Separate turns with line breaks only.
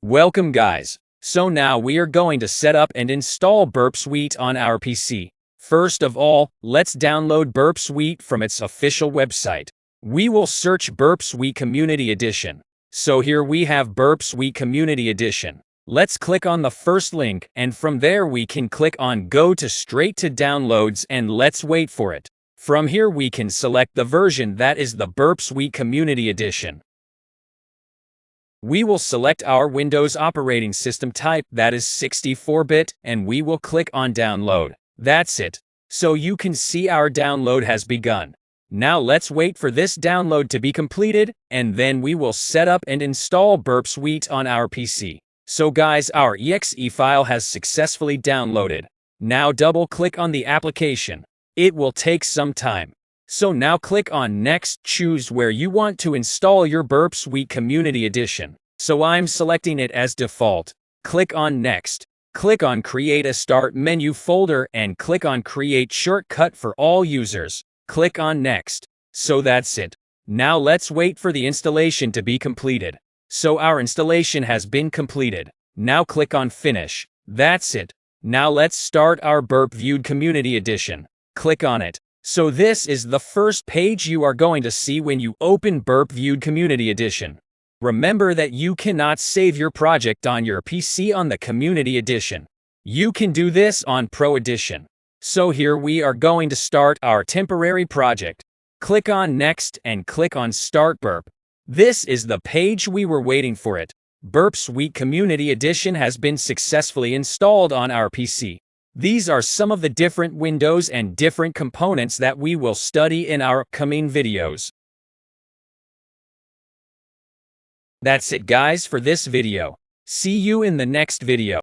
Welcome guys. So now we are going to set up and install Burp Suite on our PC. First of all, let's download Burp Suite from its official website. We will search Burp Suite Community Edition. So here we have Burp Suite Community Edition. Let's click on the first link, and from there we can click on Go to straight to Downloads, and let's wait for it. From here we can select the version that is the Burp Suite Community Edition. We will select our Windows operating system type, that is 64-bit, and we will click on Download. That's it. So you can see our download has begun. Now let's wait for this download to be completed, and then we will set up and install Burp Suite on our PC. So guys, our exe file has successfully downloaded. Now double-click on the application. It will take some time. So now click on Next, choose where you want to install your Burp Suite Community Edition. So I'm selecting it as default. Click on Next. Click on Create a Start Menu folder and click on Create Shortcut for all users. Click on Next. So that's it. Now let's wait for the installation to be completed. So our installation has been completed. Now click on Finish. That's it. Now let's start our Burp Viewed Community Edition. Click on it. So this is the first page you are going to see when you open Burp Viewed Community Edition. Remember that you cannot save your project on your PC on the Community Edition. You can do this on Pro Edition. So here we are going to start our temporary project. Click on Next and click on Start Burp. This is the page we were waiting for it. Burp Suite Community Edition has been successfully installed on our PC. These are some of the different windows and different components that we will study in our upcoming videos. That's it guys for this video. See you in the next video.